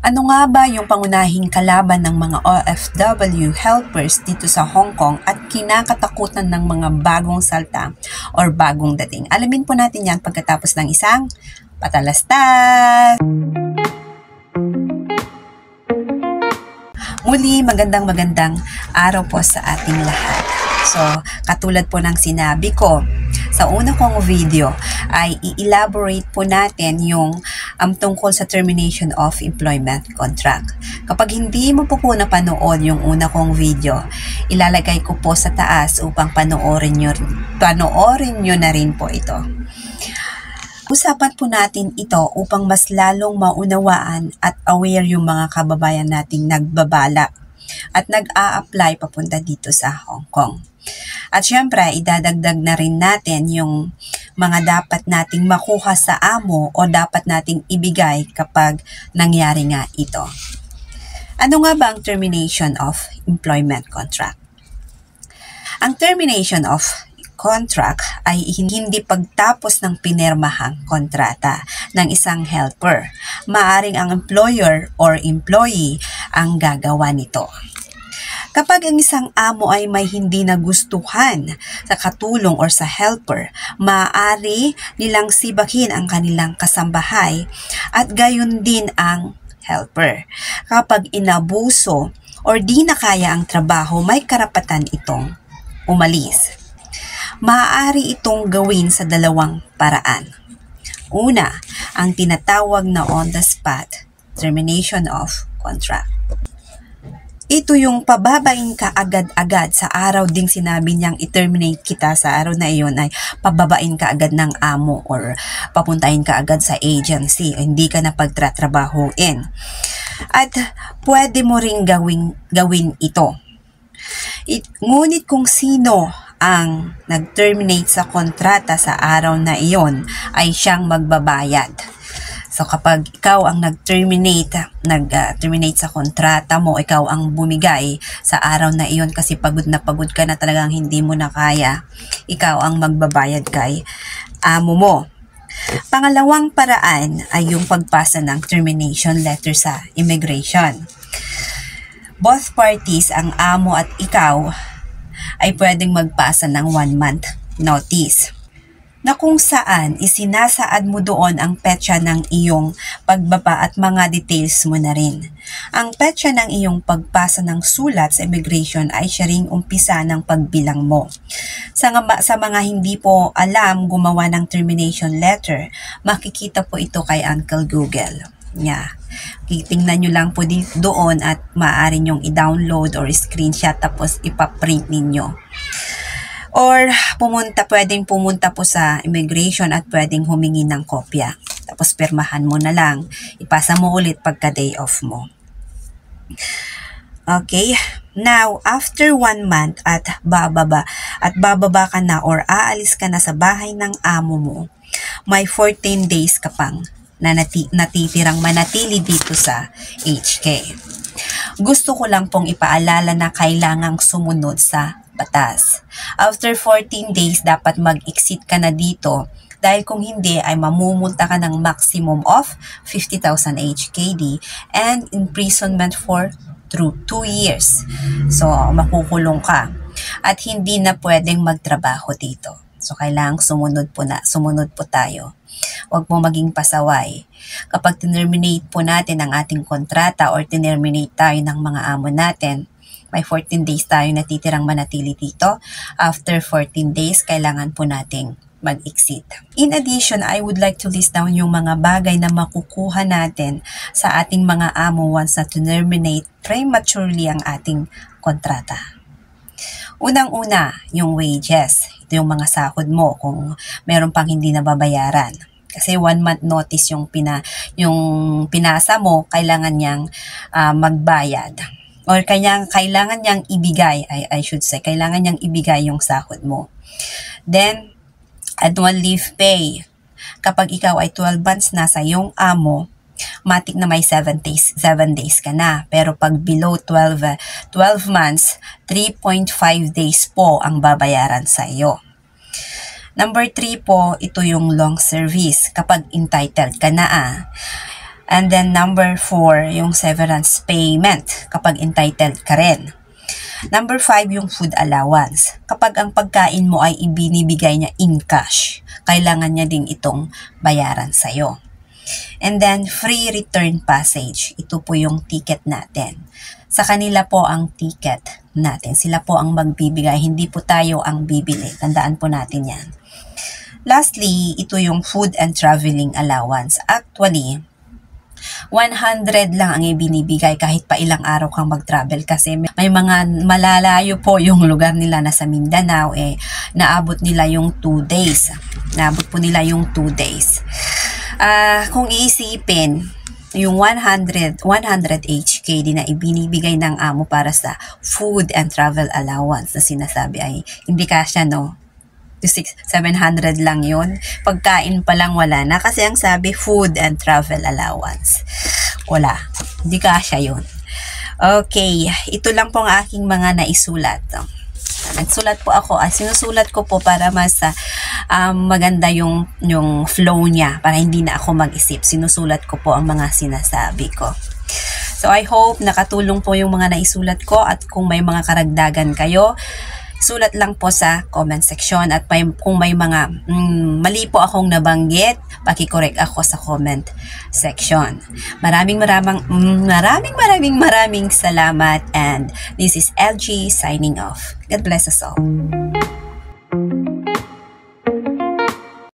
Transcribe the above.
Ano nga ba yung pangunahing kalaban ng mga OFW helpers dito sa Hong Kong at kinakatakutan ng mga bagong salta or bagong dating? Alamin po natin yan pagkatapos ng isang patalastas! Muli, magandang araw po sa ating lahat. So, katulad po ng sinabi ko, sa una kong video ay i-elaborate po natin yung tungkol sa termination of employment contract. Kapag hindi mo po napanood yung una kong video, ilalagay ko po sa taas upang panoorin nyo na rin po ito. Usapan po natin ito upang mas lalong maunawaan at aware yung mga kababayan nating nagbabalak at nag-a-apply papunta dito sa Hong Kong. At syempre, idadagdag na rin natin yung mga dapat nating makuha sa amo o dapat nating ibigay kapag nangyari nga ito. Ano nga ba ang termination of employment contract? Ang termination of contract ay hindi pagtapos ng pinirmahang kontrata ng isang helper. Maaring ang employer or employee ang gagawa nito. Kapag ang isang amo ay may hindi nagustuhan sa katulong or sa helper, maaari nilang sibakin ang kanilang kasambahay at gayon din ang helper. Kapag inabuso or di na kaya ang trabaho, may karapatan itong umalis. Maaari itong gawin sa dalawang paraan. Una, ang tinatawag na on-the-spot termination of contract. Ito yung pababain ka agad-agad sa araw ding sinabi niyang i-terminate kita sa araw na iyon ay pababain ka agad ng amo or papuntahin ka agad sa agency o hindi ka na pagtatrabahuin. At pwede mo ring gawin ito. Ngunit kung sino ang nag-terminate sa kontrata sa araw na iyon ay siyang magbabayad. So kapag ikaw ang nag-terminate sa kontrata mo, ikaw ang bumigay sa araw na iyon kasi pagod ka na talagang hindi mo na kaya, ikaw ang magbabayad kay amo mo. Pangalawang paraan ay yung pagpasa ng termination letter sa immigration. Both parties, ang amo at ikaw, ay pwedeng magpasa ng 1 month notice na kung saan isinasaad mo doon ang petsa ng iyong pagbaba at mga details mo na rin. Ang petsa ng iyong pagpasa ng sulat sa immigration ay siya ring umpisa ng pagbilang mo. Sa mga hindi po alam gumawa ng termination letter, makikita po ito kay Uncle Google. Tingnan nyo lang po doon at maaari nyong i-download or screenshot tapos ipaprint ninyo. Or pwedeng pumunta po sa immigration at pwedeng humingi ng kopya. Tapos pirmahan mo na lang, ipasa mo ulit pagka day off mo. Okay, now after 1 month at bababa ka na or aalis ka na sa bahay ng amo mo, may 14 days ka pang na natitirang manatili dito sa HK. Gusto ko lang pong ipaalala na kailangang sumunod sa batas. After 14 days, dapat mag-exit ka na dito dahil kung hindi ay mamumulta ka ng maximum of 50,000 HKD and imprisonment for 2 years. So, makukulong ka at hindi na pwedeng magtrabaho dito. So, kailangang sumunod po tayo. Huwag mo maging pasaway. Kapag tinerminate po natin ang ating kontrata or tinerminate tayo ng mga amo natin, may 14 days tayo natitirang manatili dito. After 14 days, kailangan po nating mag-exit. In addition, I would like to list down yung mga bagay na makukuha natin sa ating mga amo once na terminate prematurely ang ating kontrata. Unang-una, yung wages. Ito yung mga sahod mo kung meron pang hindi nababayaran. Kasi 1 month notice yung pinasa mo, kailangan niyang magbayad. Or kailangan niyang ibigay, kailangan niyang ibigay yung sahod mo. Then, annual leave pay. Kapag ikaw ay 12 months na sa iyong amo, matik na may 7 days ka na. Pero pag below 12 months, 3.5 days po ang babayaran sa iyo. Number 3 po, ito yung long service. Kapag entitled ka na And then number 4, yung severance payment kapag entitled ka rin. Number 5, yung food allowance. Kapag ang pagkain mo ay ibinibigay niya in cash, kailangan niya ding itong bayaran sa'yo. And then, free return passage. Ito po yung ticket natin. Sa kanila po ang ticket natin. Sila po ang magbibigay. Hindi po tayo ang bibili. Tandaan po natin yan. Lastly, ito yung food and traveling allowance. Actually, 100 lang ang ibinibigay kahit pa ilang araw kang mag-travel kasi may mga malalayo po yung lugar nila na sa Mindanao naabot nila yung 2 days. Naabot po nila yung 2 days. Kung iisipin, yung 100 HK din na ibinibigay ng amo para sa food and travel allowance na sinasabi ay hindi kasya, no? 700 lang yun. Pagkain pa lang wala na kasi ang sabi food and travel allowance. Wala. Hindi kasya yun. Okay. Ito lang po ang aking mga naisulat. Nagsulat po ako. Sinusulat ko po para mas maganda yung flow niya. Para hindi na ako mag-isip. Sinusulat ko po ang mga sinasabi ko. So I hope nakatulong po yung mga naisulat ko at kung may mga karagdagan kayo, sulat lang po sa comment section at kung may mga mali po akong nabanggit, paki-correct ako sa comment section. Maraming salamat and this is LG signing off. God bless us all.